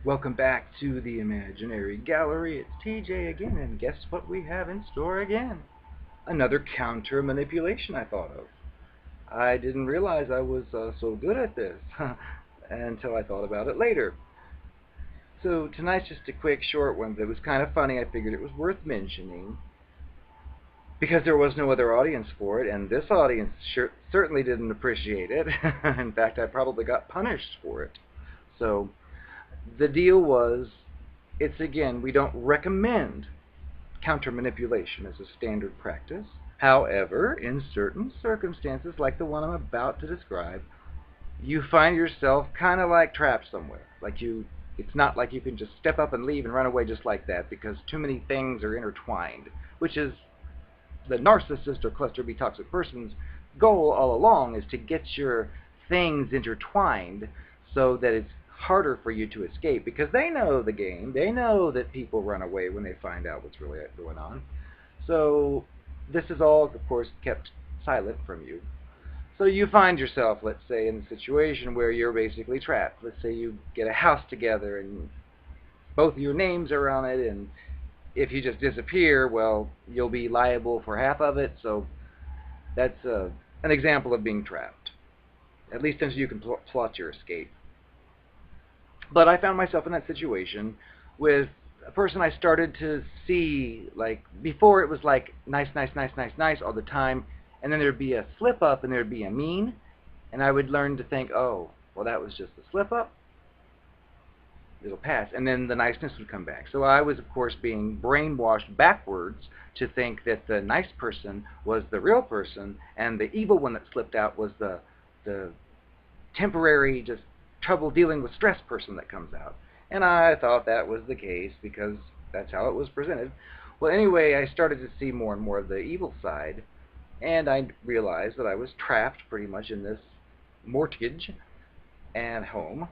Welcome back to the Imaginary Gallery. It's TJ again, and guess what we have in store again? Another counter manipulation I thought of. I didn't realize I was so good at this until I thought about it later. So tonight's just a quick short one that was kind of funny. I figured it was worth mentioning because there was no other audience for it, and this audience certainly didn't appreciate it. In fact, I probably got punished for it. So the deal was, it's again, we don't recommend counter manipulation as a standard practice. However, in certain circumstances, like the one I'm about to describe, you find yourself kind of like trapped somewhere. It's not like you can just step up and leave and run away just like that because too many things are intertwined, which is the narcissist or cluster B toxic person's goal all along is to get your things intertwined so that it's harder for you to escape because they know the game. They know that people run away when they find out what's really going on. So this is all, of course, kept silent from you. So you find yourself, let's say, in a situation where you're basically trapped. Let's say you get a house together and both your names are on it, and if you just disappear, well, you'll be liable for half of it. So that's an example of being trapped, at least until you can plot your escape. But I found myself in that situation with a person I started to see, like, before it was like nice, nice, nice, nice, nice all the time, and then there'd be a slip up and there'd be a mean, and I would learn to think, oh, well, that was just a slip up. It'll pass, and then the niceness would come back. So I was, of course, being brainwashed backwards to think that the nice person was the real person, and the evil one that slipped out was the temporary, just trouble dealing with stress person that comes out. And I thought that was the case because that's how it was presented. Well, anyway, I started to see more and more of the evil side, and I realized that I was trapped pretty much in this mortgage and home,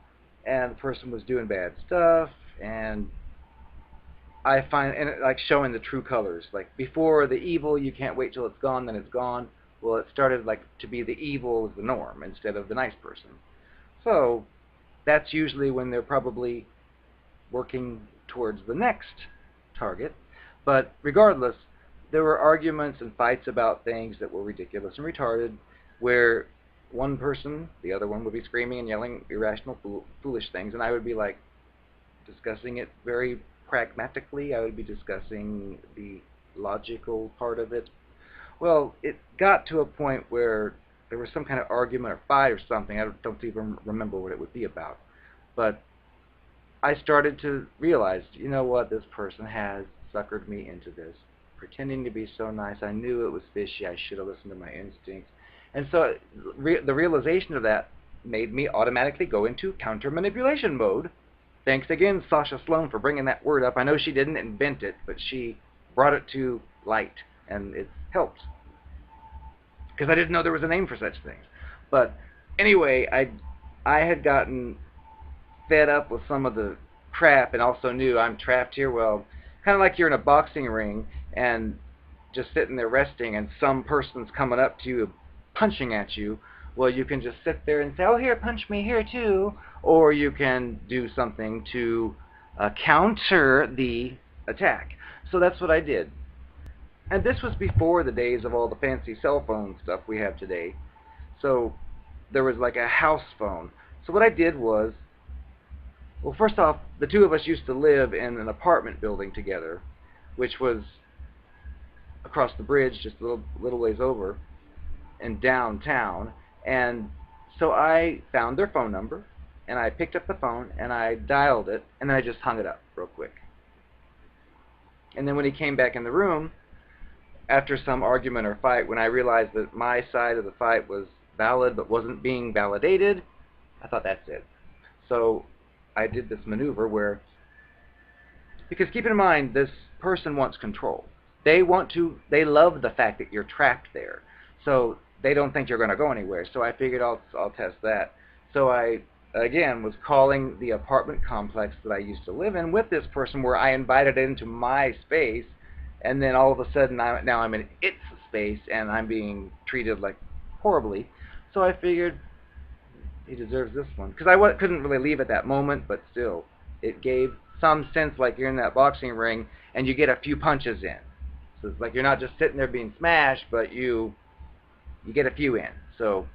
and the person was doing bad stuff, and I find, and it, like, showing the true colors. Like, before the evil, you can't wait till it's gone, then it's gone. Well, it started like to be the evil is the norm instead of the nice person. So that's usually when they're probably working towards the next target. But regardless, there were arguments and fights about things that were ridiculous and retarded, where one person, the other one, would be screaming and yelling irrational, foolish things, and I would be like discussing it very pragmatically. I would be discussing the logical part of it. Well, it got to a point where there was some kind of argument or fight or something. I don't even remember what it would be about. But I started to realize, you know what, this person has suckered me into this, pretending to be so nice. I knew it was fishy. I should have listened to my instincts. And so the realization of that made me automatically go into counter manipulation mode. Thanks again, Sasha Sloan, for bringing that word up. I know she didn't invent it, but she brought it to light, and it helped because I didn't know there was a name for such things. But anyway, I had gotten fed up with some of the crap and also knew I'm trapped here. Well, kind of like you're in a boxing ring and just sitting there resting and some person's coming up to you punching at you. Well, you can just sit there and say, oh, here, punch me here too. Or you can do something to counter the attack. So that's what I did. And this was before the days of all the fancy cell phone stuff we have today. So there was like a house phone. So what I did was, well, first off, the two of us used to live in an apartment building together, which was across the bridge, just a little ways over, in downtown. And so I found their phone number, and I picked up the phone, and I dialed it, and then I just hung it up real quick. And then when he came back in the room, after some argument or fight, when I realized that my side of the fight was valid but wasn't being validated, I thought, that's it. So I did this maneuver where, because keep in mind, this person wants control. They love the fact that you're trapped there. So they don't think you're going to go anywhere. So I figured I'll test that. So I, again, was calling the apartment complex that I used to live in with this person where I invited it into my space, and then all of a sudden now I'm in its space and I'm being treated like horribly. So I figured he deserves this one, because I couldn't really leave at that moment, but still. it gave some sense like you're in that boxing ring and you get a few punches in. So it's like you're not just sitting there being smashed, but you get a few in. So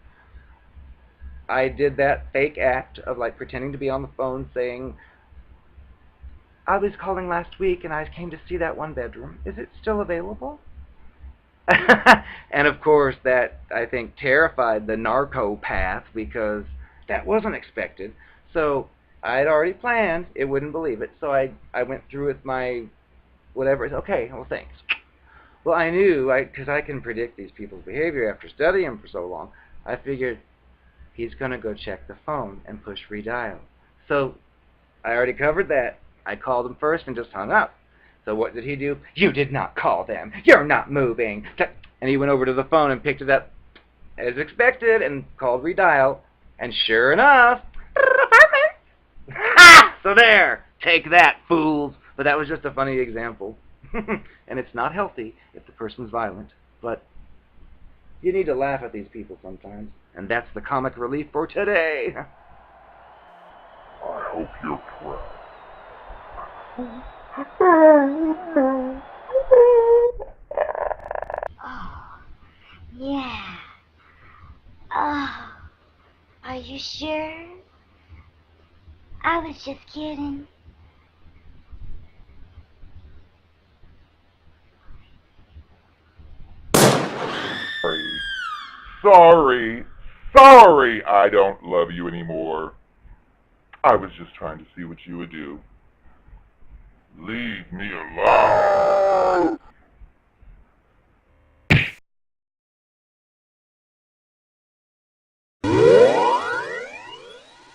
I did that fake act of like pretending to be on the phone saying, I was calling last week and I came to see that one bedroom. Is it still available? And of course that, I think, terrified the narcopath because that wasn't expected. So I had already planned, it wouldn't believe it. So I went through with my whatever. Okay, well, thanks. Well, I knew, because I can predict these people's behavior after studying them for so long, I figured he's going to go check the phone and push redial. So I already covered that. I called him first and just hung up. So what did he do? You did not call them. You're not moving. And he went over to the phone and picked it up as expected and called redial. And sure enough, so there. Take that, fools. But that was just a funny example. And it's not healthy if the person's violent. But you need to laugh at these people sometimes. And that's the comic relief for today. I hope you're proud. Oh, yeah. Oh, are you sure? I was just kidding. Sorry, I don't love you anymore. I was just trying to see what you would do. Leave me alone.